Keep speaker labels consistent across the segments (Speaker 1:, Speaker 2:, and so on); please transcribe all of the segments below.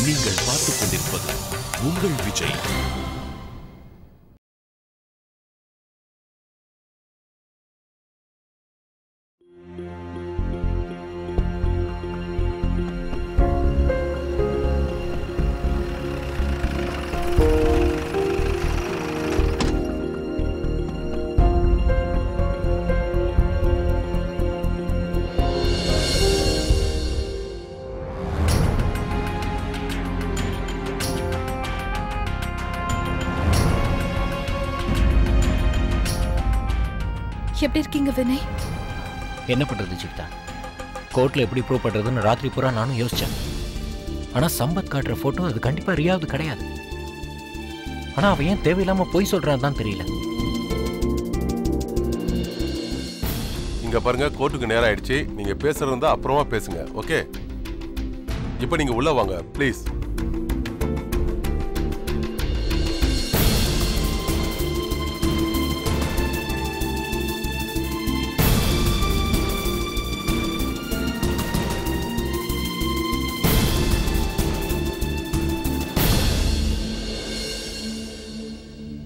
Speaker 1: நீங்கள் பார்த்துக் கொண்டிருப்பது உங்கள் விஜய்.
Speaker 2: எப்படி இருக்கீங்க வினய்?
Speaker 3: என்ன பண்றது ஜீவிதா, கோர்ட்ல எப்படி ப்ரூவ் பண்றதுன்னு ராத்திரி பூரா நானும் யோசிச்சேன். ஆனா சம்பத் காட்டுற போட்டோ அது கண்டிப்பா ரியாவது கிடையாது. ஆனா அவன் ஏன் தேவையில்லாம போய் சொல்றான்னு தான் தெரியல.
Speaker 4: இங்க பாருங்க, கோர்ட்டுக்கு நேரம் ஆயிடுச்சு. நீங்க பேசுறது இருந்தா அப்புறமா பேசுங்க. ஓகே, இப்போ நீங்க உள்ள வாங்க ப்ளீஸ்.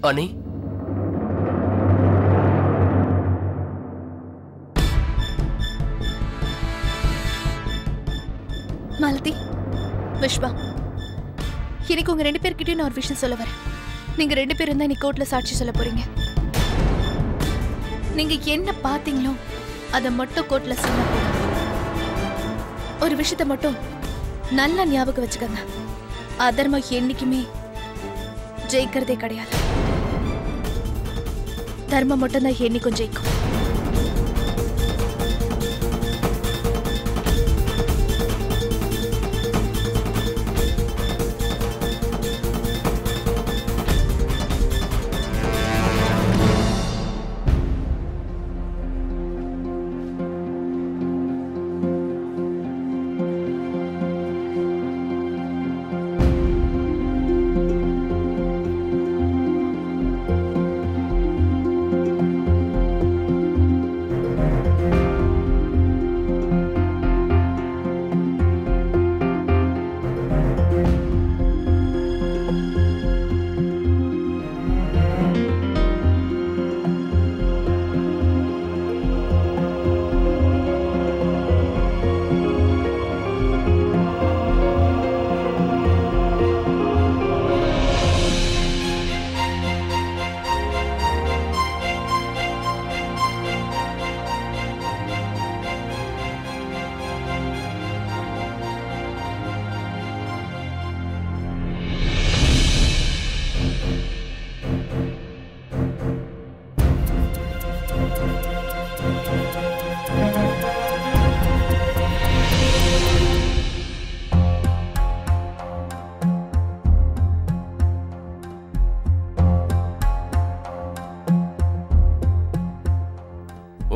Speaker 5: அனி,
Speaker 2: மாலதி, விஷ்வா, எனக்கு உங்க 2 பேர்கிட்டயும் நான் ஒரு விஷயம் சொல்ல வரேன். நீங்க 2 பேரும் தான் இன்னைக்கு கோர்ட்ல சாட்சி சொல்ல போறீங்க. நீங்க என்ன பாத்தீங்களோ அதை மட்டும் கோர்ட்ல சொல்ல போறீங்க. ஒரு விஷயத்தை மட்டும் நல்லா ஞாபகம் வச்சுக்கங்க, அதர்மம் என்னைக்குமே ஜெயிக்கிறதே கிடையாது. தர்மம் மட்டும்தான் என்னைக்கும் ஜெயிக்கும்.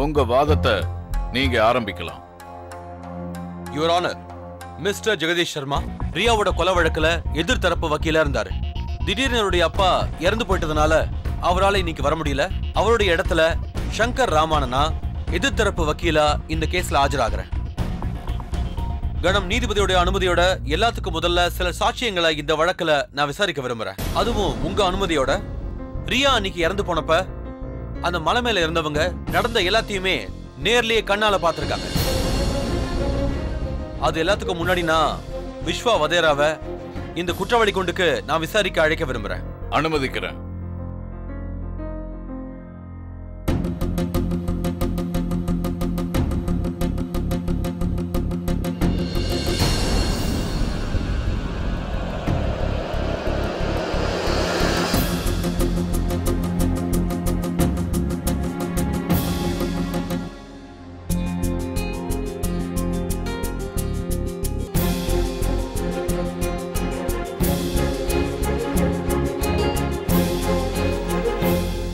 Speaker 6: உங்க வாதத்தை நீங்க ஆரம்பிக்கலாம்.
Speaker 7: Your honour, mister Jagdish Sharma ரியாவோட கொலை வழக்குல எதிர்த்தரப்பு வக்கீலா இருந்தாரு. திடீர்னு அவருடைய அப்பா இறந்து போயிட்டதுனால அவரால் இன்னைக்கு வர முடியல. அவருடைய இடத்துல சங்கர் ராமானனா எதிர்த்தரப்பு வக்கீலா இந்த கேஸ்ல ஆஜராகிறேன். கணம் நீதிபதியோட அனுமதியோட எல்லாத்துக்கும் முதல்ல சில சாட்சியங்களை இந்த வழக்குல நான் விசாரிக்க விரும்புறேன். அதுவும் உங்க அனுமதியோட. ரியா அன்னைக்கு இறந்து போனப்ப அந்த மலை மேல இருந்தவங்க நடந்த எல்லாத்தையுமே நேர்லயே கண்ணால பாத்திருக்காங்க. அது எல்லாத்துக்கும் முன்னாடி நான் விஸ்வா வதேராவை இந்த குற்றவாளி கொண்டுக்கு நான் விசாரிக்க அழைக்க விரும்புறேன்.
Speaker 6: அனுமதிக்கிறேன்.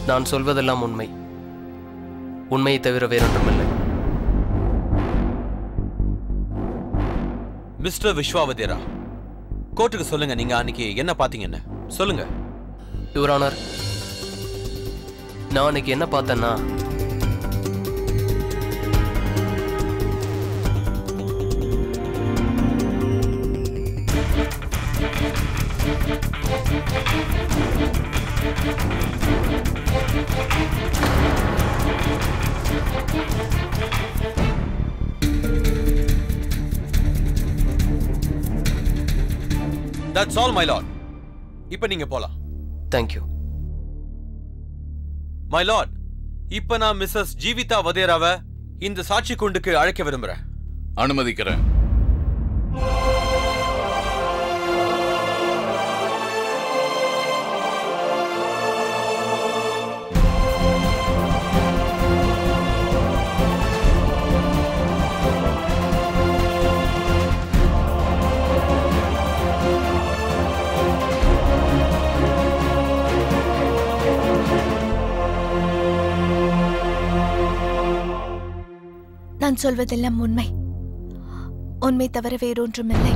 Speaker 5: நான் சொல்வதெல்லாம் உண்மை. உண்மையை தவிர வேறொன்றுமில்லை.
Speaker 7: மிஸ்டர் விஸ்வாவதேரா, கோர்ட்டுக்கு சொல்லுங்க, நீங்க அன்னைக்கு என்ன பாத்தீங்கன்னு சொல்லுங்க.
Speaker 5: யுவர் ஆனர், நான் அன்னைக்கு என்ன பார்த்தேன்னா,
Speaker 7: That's all, my lord. இப்ப நீங்க போலாம்.
Speaker 5: Thank you.
Speaker 7: My lord, இப்ப நான் மிஸ்ஸஸ் ஜீவிதா வதேராவை இந்த சாட்சி கூண்டுக்கு அழைக்க விரும்புறேன்.
Speaker 6: அனுமதிக்கிறேன்.
Speaker 2: நான் சொல்வதெல்லாம் உண்மை. உண்மை தவிர வேறொன்றுமில்லை.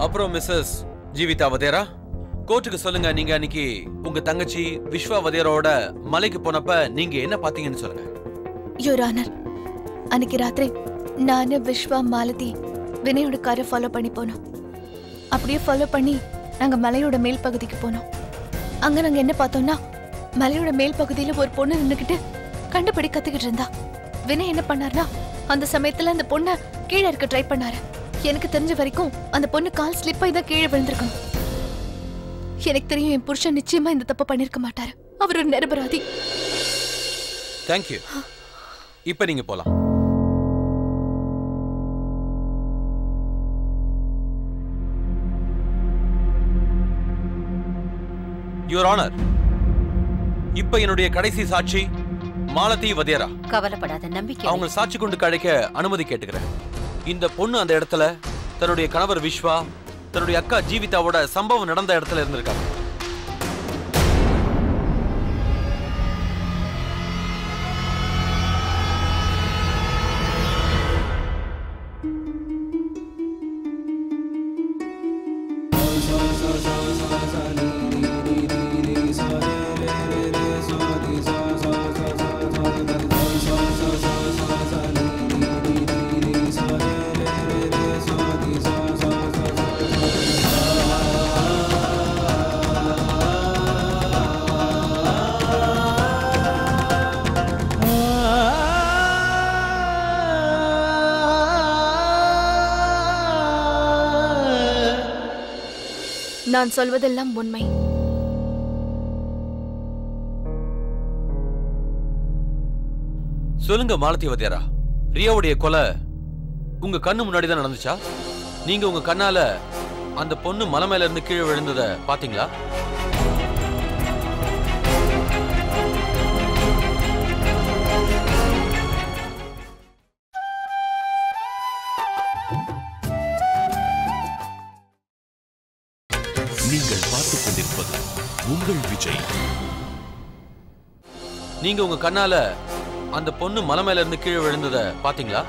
Speaker 7: அப்புறம் மிஸ்ஸஸ் ஜீவிதா வதேரா, கோர்ட்டுக்கு சொல்லுங்க, நீங்க அன்னைக்கு உங்க தங்கச்சி விஸ்வா வதேராவோட மலைக்கு போனப்ப நீங்க என்ன பாத்தீங்கன்னு சொல்லுங்க.
Speaker 2: யுவர் ஆனர், அன்னைக்கு ராத்திரி நானு விஸ்வா மாலதி வினயோட காரை ஃபாலோ பண்ணி போனோம். அப்படியே ஃபாலோ பண்ணி நாங்க மலையோட மேல் பகுதிக்கு போனோம். அங்க நாங்க என்ன பார்த்தோம்னா, மலையோட மேல் பகுதியில ஒரு பொண்ணு நின்னுக்கிட்டு கண்டுபிடி கத்துக்கிட்டு இருந்தா. வினய் என்ன பண்ணாருன்னா, அந்த சமயத்துல அந்த பொண்ணை கீழே இருக்க ட்ரை பண்ணாரு. எனக்கு தெரிஞ்ச வரைக்கும் அந்த பொண்ணு கால் ஸ்லிப் ஆகி தான் கீழே விழுந்திருக்கணும். எனக்கு தெரியும் என் புருஷன் நிச்சயமா இந்த தப்பு பண்ணிருக்க மாட்டாரு. அவர் ஒரு நிரபராதி.
Speaker 7: தேங்க்யூ. இப்ப நீங்க போலாம். யுவர் ஆனர், இப்ப என்னுடைய கடைசி சாட்சி மாலதி வதேரா.
Speaker 8: கவலைப்படாத, நம்பிக்கை.
Speaker 7: அவங்க சாட்சி கொண்டு அழைக்க அனுமதி கேட்டுக்கிறேன். இந்த பொண்ணு அந்த இடத்துல தன்னுடைய கணவர் விஸ்வா, தன்னுடைய அக்கா ஜீவிதாவோட சம்பவம் நடந்த இடத்துல இருந்திருக்காங்க.
Speaker 2: நான் சொல்வதெல்லாம் உண்மை.
Speaker 7: சொல்லுங்க மாலதி வதேரா, ரியாவுடைய கொலை உங்க கண்ணு முன்னாடி தான் நடந்துச்சா? நீங்க உங்க கண்ணால அந்த பொண்ணு மலை மேல இருந்து கீழே விழுந்ததை பாத்தீங்களா?
Speaker 1: நீங்கள் பார்த்துக் கொண்டிருப்பது உங்கள் விஜய்.
Speaker 7: நீங்க உங்க கண்ணால அந்த பொண்ணு மலை மேல இருந்து கீழே விழுந்ததை பாத்தீங்களா?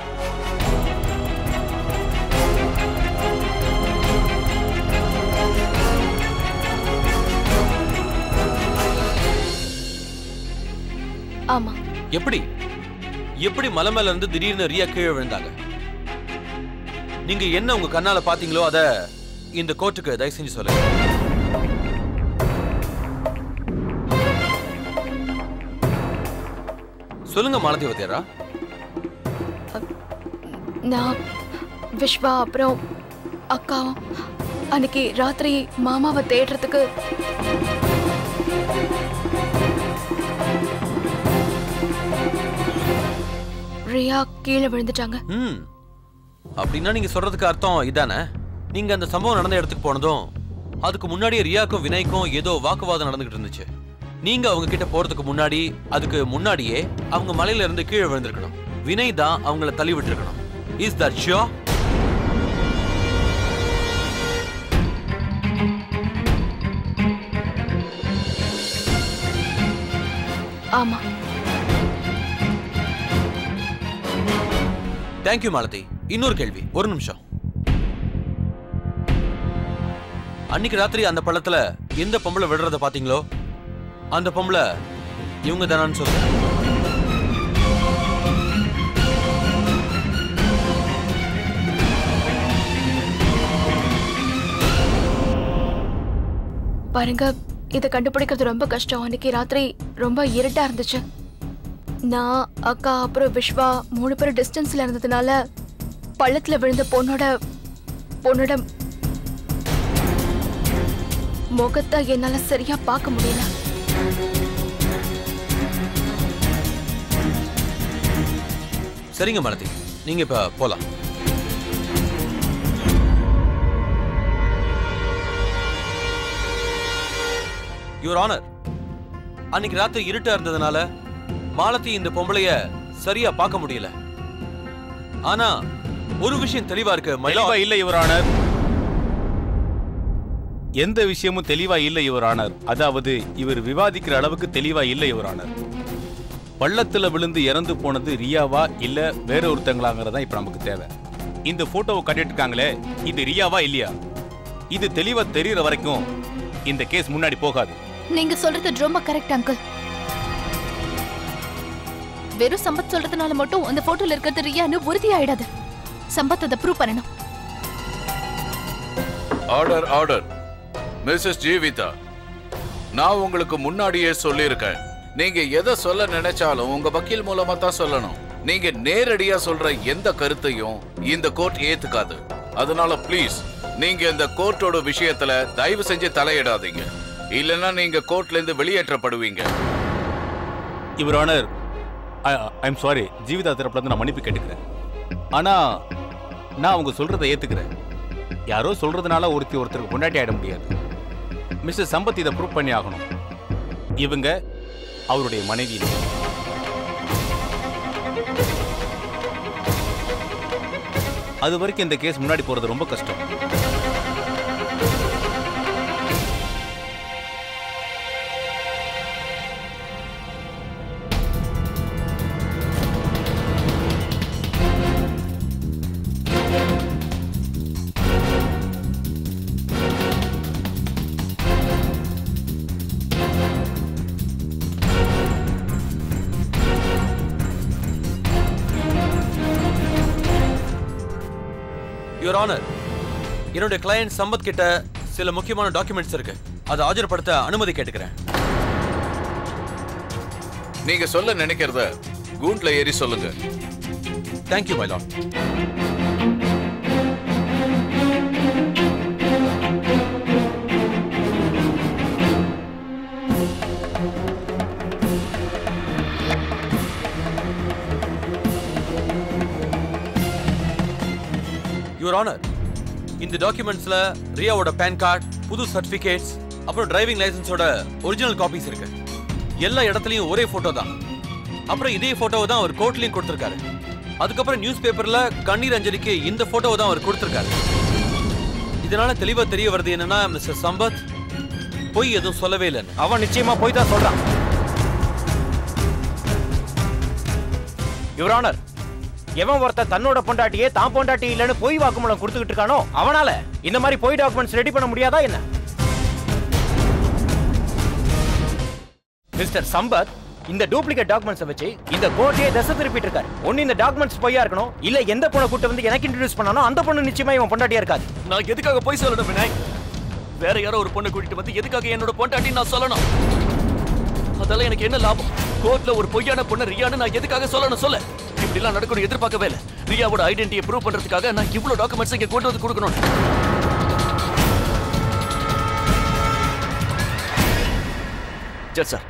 Speaker 2: ஆமா.
Speaker 7: எப்படி எப்படி மலை மேல இருந்து திடீர்னு ரியா கீழே விழுந்தாங்க? நீங்க என்ன உங்க கண்ணால பாத்தீங்களோ அத இந்த கோர்ட்டுக்கு தயவு செஞ்சு சொல்லுங்க. சொல்லுங்க மாலதி வதேரா.
Speaker 2: நான் விஸ்வா அப்புறம் அக்கா அன்னைக்கு ராத்திரி மாமாவை தேடுறதுக்கு ரியா கீழே விழுந்துட்டாங்க.
Speaker 7: அப்படின்னா நீங்க சொல்றதுக்கு அர்த்தம் இதானே? நீங்க அந்த சம்பவம் நடந்த இடத்துக்கு போனதும் அதுக்கு முன்னாடியே ரியாக்கும் வினய்க்கும் ஏதோ வாக்குவாதம் நடந்துகிட்டு இருந்துச்சு. நீங்க அவங்க கிட்ட போறதுக்கு முன்னாடி, அதுக்கு முன்னாடியே அவங்க மலையில இருந்து கீழே விழுந்திருக்கணும். வினய் தான் அவங்கள தள்ளி விட்டுருக்கணும். Is that sure?
Speaker 2: ஆமா.
Speaker 7: தேங்க்யூ மாலதி. இன்னொரு கேள்வி, ஒரு நிமிஷம். அன்னைக்கு ராத்திரி அந்த பள்ளத்துல எந்த பொம்பளை விடுறத பாத்தீங்களோ அந்த பொம்பளை இவங்க தானான்னு சொல்லுங்க.
Speaker 2: பாருங்க, இதை கண்டுபிடிக்கிறது ரொம்ப கஷ்டம். அன்னைக்கு ராத்திரி ரொம்ப இருட்டா இருந்துச்சு. நான் அக்கா அப்புறம் விஸ்வா 3 பேரும் டிஸ்டன்ஸ்ல இருந்ததுனால பள்ளத்துல விழுந்த பொண்ணோட முகத்தை என்னால சரியா பார்க்க முடியல.
Speaker 7: சரிங்க மாலதி, நீங்க இப்ப போலாம். யுவர் ஆனர், அன்னைக்கு ராத்திரி இருட்டா இருந்ததுனால மாலதி இந்த பொம்பளைய சரியா பார்க்க முடியல. ஆனா ஒரு விஷயம் தெளிவா இருக்கு.
Speaker 8: தெளிவா இல்ல யுவர் ஆனர். எந்த விஷயமும் தெளிவா இல்ல யுவர் ஆனர். அதாவது இவர் விவாதிக்கிற அளவுக்கு தெளிவா இல்ல யுவர் ஆனர். பள்ளத்துல விழுந்து இறந்து போனது ரியாவா இல்ல வேற ஒருத்தங்களாங்கிறதா இப்ப நமக்கு தேவை. இந்த போட்டோவை கட்டிட்டு இருக்காங்களே, இது ரியாவா இல்லையா? இது தெளிவா தெரியற வரைக்கும் இந்த கேஸ் முன்னாடி போகாது.
Speaker 2: நீங்க சொல்றது ரொம்ப கரெக்ட் அங்கிள். வெறும் சம்பத் சொல்றதுனால மட்டும் அந்த போட்டோல இருக்கிறது ரியான்னு உறுதி ஆயிடாது. சம்பத் அதை ப்ரூவ் பண்ணணும்.
Speaker 6: Order order. மிஸ்ஸஸ் ஜீவிதா, நான் உங்களுக்கு முன்னாடியே சொல்லியிருக்கேன், நீங்க எதை சொல்ல நினைச்சாலும் உங்க வக்கீல் மூலமா தான் சொல்லணும். நீங்க நேரடியா சொல்ற எந்த கருத்தையும் இந்த கோர்ட் ஏத்துக்காது. அதனால பிளீஸ் நீங்க இந்த கோர்ட்டோட விஷயத்துல தயவு செஞ்சு தலையிடாதீங்க. இல்லைன்னா நீங்க கோர்ட்ல இருந்து வெளியேற்றப்படுவீங்க.
Speaker 8: Your honour, I am sorry. Jeevitha தரப்புல இருந்து நான் மன்னிப்பு கேட்டுக்கிறேன். ஆனா நான் அவங்க சொல்றதை ஏத்துக்கிறேன். யாரோ சொல்றதுனால ஒருத்தருக்கு பொண்டாட்டி ஆயிட முடியாது. மிஸ்டர் சம்பத் இதை ப்ரூவ் பண்ணி ஆகணும். இவங்க அவருடைய மனைவி. அது வரைக்கும் இந்த கேஸ் முன்னாடி போறது ரொம்ப கஷ்டம்.
Speaker 7: யுவர் ஆனர், என்னுடைய கிளையண்ட் சம்பத் கிட்ட சில முக்கியமான டாக்குமெண்ட்ஸ் இருக்கு. அதை ஆஜர்படுத்த அனுமதி கேட்டுக்கிறேன்.
Speaker 6: நீங்க சொல்ல நினைக்கிறத கூண்ட்ல ஏறி சொல்லுங்க.
Speaker 7: Thank you my Lord. Your honour, இந்த டாக்குமெண்ட்ஸ்ல ரியாவோட பேன் கார்டு, புது சர்டிபிகேட்ஸ், அப்புறம் டிரைவிங் லைசன்ஸோட ஒரிஜினல் காப்பீஸ் இருக்கு. எல்லா இடத்துலயும் ஒரே போட்டோ தான். அப்புறம் இதே போட்டோவை தான் அவர் கோர்ட்லயும் கொடுத்திருக்காரு. அதுக்கப்புறம் நியூஸ் பேப்பர்ல கண்ணீர் அஞ்சலிக்கு இந்த போட்டோவை தான் அவர் கொடுத்திருக்காரு. இதனால தெளிவா தெரிய வருது என்னன்னா மிஸ்டர் சம்பத் பொய் எதுவும் சொல்லவே இல்லைன்னு.
Speaker 3: அவன் நிச்சயமா போய் தான் சொல்றான். யுவர் ஆனர், எவன் ஒருத்தர் தன்னோட பொண்டாட்டியே தான் பொண்டாட்டி இல்லைன்னு பொய் வாக்குமூலம் கொடுத்துக்கிட்டு இருக்கானோ அவனால இந்த மாதிரி பொய் டாக்குமெண்ட்ஸ் ரெடி பண்ண முடியாதா என்ன? மிஸ்டர் சம்பத் இந்த டூப்ளிகேட் டாக்குமெண்ட்ஸை வச்சு இந்த கோர்ட்டையே தசை திருப்பிட்டு இருக்காரு. ஒன்னு இந்த டாக்குமெண்ட்ஸ் பொய்யா இருக்கணும், இல்ல எந்த பொண்ணை கூட்டு வந்து எனக்கு இன்ட்ரோடியூஸ் பண்ணானோ அந்த பொண்ணு நிச்சயமா இவன் பொண்டாட்டியா இருக்காது.
Speaker 5: நான் எதுக்காக போய் சொல்லணும் விநாயக்? வேற யாரோ ஒரு பொண்ணை கூட்டிட்டு வந்து எதுக்காக என்னோட பொண்டாட்டி நான் சொல்லணும்? அதெல்லாம் எனக்கு என்ன லாபம்? கோர்ட்ல ஒரு பொய்யான பொண்ணு ரியான்னு நான் எதுக்காக சொல்லணும்? சொல்ல இப்படி எல்லாம் நடக்கணும் எதிர்பார்க்கவே இல்லை. ரியாவோட ஐடென்டிட்டியை ப்ரூவ் பண்றதுக்காக நான் இவ்வளவு டாக்குமெண்ட்ஸ் இங்க கொண்டு வந்து கொடுக்கணும். ஜட்ஜ் சார்,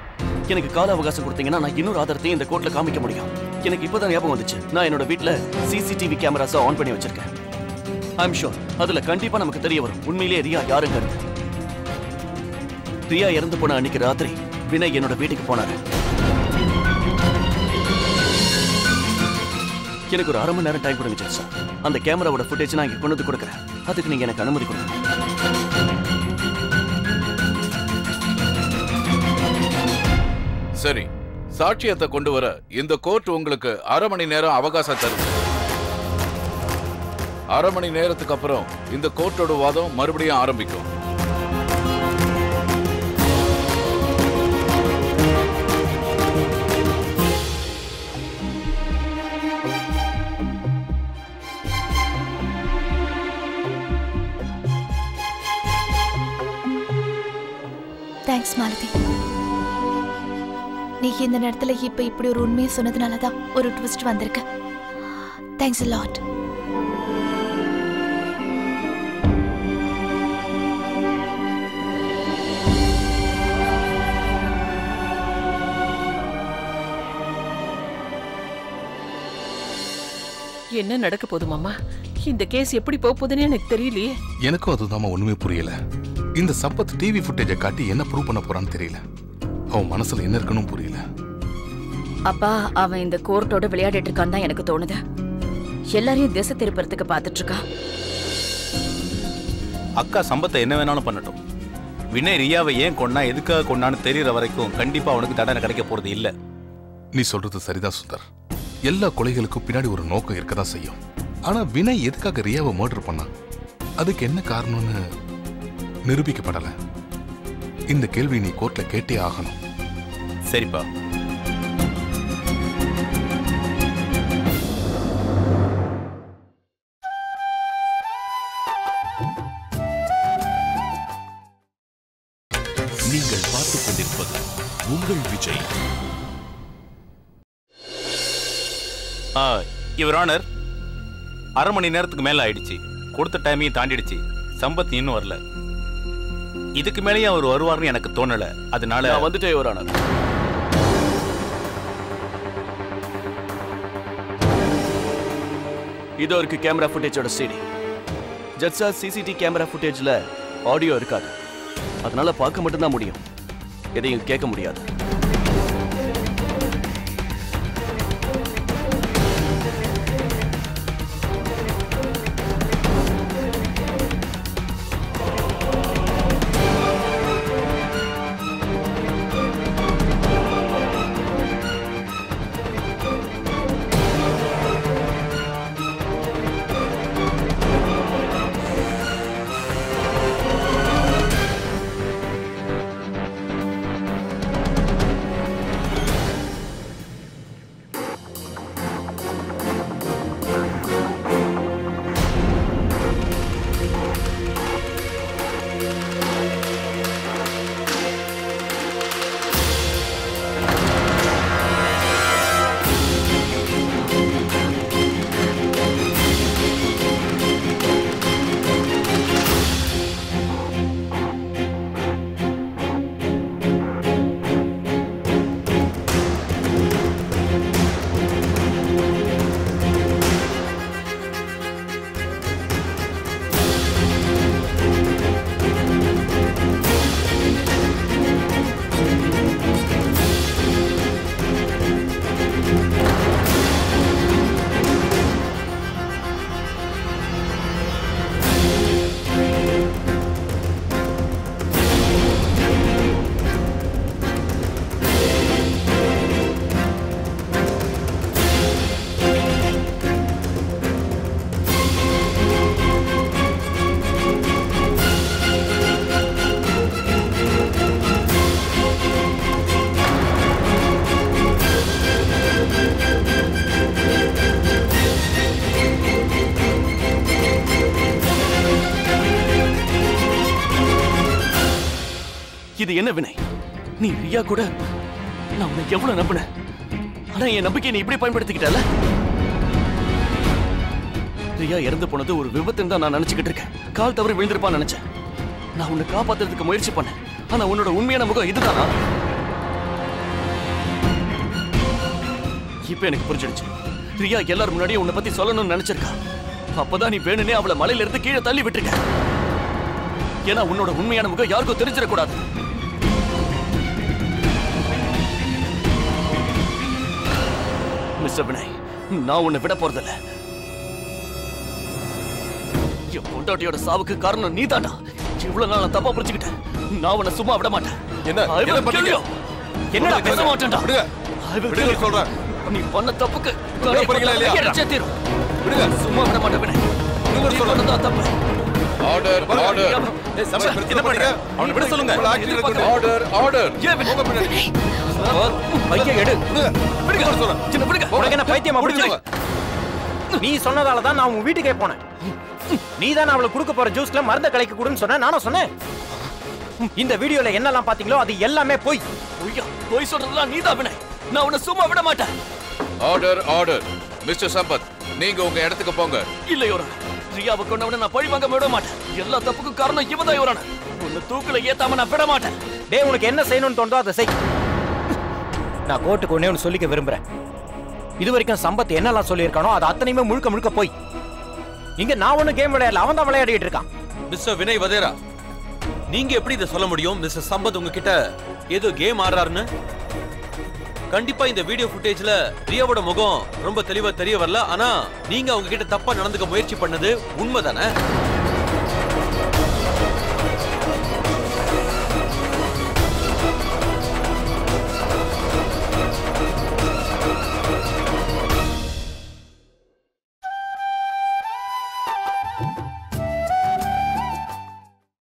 Speaker 5: எனக்கு கால அவகாசம் கொடுத்தீங்கன்னா நான் இன்னொரு ஆதாரத்தையும் இந்த கோர்ட்ல காமிக்க முடியும். எனக்கு இப்பதான் ஞாபகம் வந்துச்சு, நான் என்னோட வீட்டுல சிசிடிவி கேமராஸை ஆன் பண்ணி வச்சிருக்கேன். ஐ எம் ஷூர் அதுல கண்டிப்பா நமக்கு தெரிய வரும் உண்மையிலேயே ரியா யாருங்கிறது. ரியா இறந்து போன அன்னைக்கு ராத்திரி வினய் என்னோட வீட்டுக்கு போனாரு. எனக்கு ஒரு 1/2 மணி நேரம் டைம் கொடுங்க ஜட்ஜ் சார். அந்த கேமராவோட ஃபுட்டேஜ் நான் இங்க கொண்டு வந்து கொடுக்குறேன். அதுக்கு நீங்க எனக்கு அனுமதி கொடுங்க.
Speaker 6: சரி, சாட்சியத்தை கொண்டு வர இந்த கோர்ட் உங்களுக்கு 1/2 மணி நேரம் அவகாசம் தருது. 1/2 மணி நேரத்துக்கு அப்புறம் இந்த கோர்ட்டோட வாதம் மறுபடியும் ஆரம்பிக்கும்.
Speaker 2: தேங்க்ஸ் மாலதி. நீ இந்த நேரத்துல இப்ப இப்படி ஒரு உண்மையை சொன்னதுனாலதான் ஒரு ட்விஸ்ட் வந்திருக்கு. Thanks a lot.
Speaker 9: என்ன நடக்க போகுது மாமா? இந்த கேஸ் எப்படி போக போகுதுன்னு எனக்கு தெரியலையே.
Speaker 10: எனக்கும் அதுதான் ஒண்ணுமே புரியல. இந்த சம்பத் டிவி ஃபுட்டேஜை காட்டி என்ன ப்ரூவ் பண்ண போறான்னு தெரியல. அவன் மனசுல என்ன இருக்குன்னு புரியல.
Speaker 11: அப்பா, அவன் இந்த கோர்ட்டோட விளையாடிட்டு இருக்கான்னு தான் எனக்கு தோணுது. எல்லாரையும் திசை திருப்பறதுக்கு பார்த்துட்டு இருக்கா.
Speaker 8: அக்கா சம்பத்தை என்ன வேணாலும் பண்ணட்டும். வினய் ரியாவை ஏன் கொண்டா, எதுக்காக கொண்டான்னு தெரியற வரைக்கும் கண்டிப்பா அவனுக்கு தண்டனை கிடைக்க போறது இல்ல.
Speaker 10: நீ சொல்றது சரிதான் சுந்தர். எல்லா கொலைகளுக்கும் பின்னாடி ஒரு நோக்கம் இருக்கதான் செய்யும். ஆனா வினய் எதுக்காக ரியாவை மர்டர் பண்ணா, அதுக்கு என்ன காரணம்னு நிரூபிக்கப்படல. இந்த கேள்வி நீ கோர்ட்ல கேட்டே ஆகணும்.
Speaker 8: சரிப்பா.
Speaker 1: நீங்கள் பார்த்துக் கொண்டிருப்பது உங்கள் விஜய்.
Speaker 8: யுவர் ஆனர், அரை மணி நேரத்துக்கு மேல ஆயிடுச்சு. கொடுத்த டைமையும் தாண்டிடுச்சு. சம்பத் இன்னும் வரல. இதுக்கு மேலேயே அவர் வருவார்னு எனக்கு தோணல. அதனால
Speaker 5: நான் வந்துட்டே யுவர் ஆனர். இதோ இருக்கு கேமரா ஃபுட்டேஜோட சிடி. ஜட்ஜா சிசிடிவி கேமரா ஃபுட்டேஜ்ல ஆடியோ இருக்காது. அதனால பார்க்க மட்டும்தான் முடியும், எதையும் கேட்க முடியாது. இது என்ன வினய்? நீ ரியா கூட நான் உன்னை எவ்வளவு நம்பினேன். ஆனா என் நம்பிக்கையை நீ இப்படி பயன்படுத்திக்கிட்டல. ரியா இறந்து போனது ஒரு விபத்துன்னு தான் நான் நினைச்சுக்கிட்டு இருக்கேன். கால் தவறி விழுந்திருப்பான்னு நினைச்சேன். நான் உன்னை காப்பாத்துறதுக்கு முயற்சி பண்ணேன். ஆனா உன்னோட உண்மையான முகம் இதுதானா? இப்ப எனக்கு புரிஞ்சிடுச்சு. ரியா எல்லாரும் முன்னாடியே உன்னை பத்தி சொல்லணும்னு நினைச்சிருக்கா. அப்பதான் நீ வேணுனே அவளை மலையில இருந்து கீழே தள்ளி விட்டுருக்க. ஏன்னா உன்னோட உண்மையான முகம் யாருக்கும் தெரிஞ்சிடக்கூடாது. மிஸ்டர் வினய், நான் உன்னை விட போறதில்ல. என் பொண்டாட்டியோட சாவுக்கு காரணம் நீதாண்டா. இவ்வளவு நாள் நான் தப்பா புரிஞ்சுக்கிட்டேன். நான் உன்னை சும்மா விட மாட்டேன். என்ன பேச மாட்டேன்டா.
Speaker 4: சொல்றேன்.
Speaker 5: நீ பண்ண தப்புக்கு சும்மா விட மாட்டேன் வினய். தப்பு.
Speaker 6: Order order.
Speaker 8: என்ன பண்றீங்க? அவனை விட சொல்லுங்க.
Speaker 6: Order order.
Speaker 3: பையன் எடு.
Speaker 5: விடுங்க சொல்றேன். சின்ன விடுங்க.
Speaker 3: உனக்கு என்ன பைத்தியமா முடிஞ்சு? நீ சொன்னதால தான் நான் உன் வீட்டுக்கே போனேன். நீ தான் அவளை குடுக்க போற ஜூஸ்ல மருந்த கலக்கி கொடுன்னு சொன்ன. நானும் சொன்னேன். இந்த வீடியோல என்னெல்லாம் பாத்தீங்களோ அது எல்லாமே பொய்.
Speaker 5: பொய் சொல்றதுலாம் நீதான் வினய். நான் உன்னை சும்மா விட மாட்டேன்.
Speaker 6: Order order. மிஸ்டர் சம்பத், நீங்க உங்க இடத்துக்கு போங்க.
Speaker 5: இல்ல யுவரான, ரியாவை கொண்டவனை நான் பழி வாங்க விட மாட்டேன். எல்லா தப்புக்கும் காரணம் இவன் தான் யுவரான. உன்னை தூக்குல ஏத்தாம நான் விட மாட்டேன்.
Speaker 3: டேய், உனக்கு என்ன செய்யணும்னு தோணுதோ அதை செய். நான் கோர்ட்டுக்கு ஒண்ணே ஒன்று சொல்லிக்க விரும்புறேன். இது வரைக்கும் சம்பத் என்னெல்லாம் சொல்லியிருக்கானோ அது அத்தனையுமே முழுக்க முழுக்க போய். இங்க நான் ஒண்ணு கேம் விளையாடல, அவன் தான் விளையாடிட்டு இருக்கான்.
Speaker 7: மிஸ்டர் வினய் வதேரா, நீங்க எப்படி இதை சொல்ல முடியும்? மிஸ்டர் சம்பத் உங்ககிட்ட ஏதோ கேம் ஆடுறாருன்னு. கண்டிப்பா இந்த வீடியோ ஃபுட்டேஜ்ல ரியாவோட முகம் ரொம்ப தெளிவா தெரிய வரல. ஆனா நீங்க அவங்க கிட்ட தப்பா நடந்துக்க முயற்சி பண்ணது உண்மைதானே?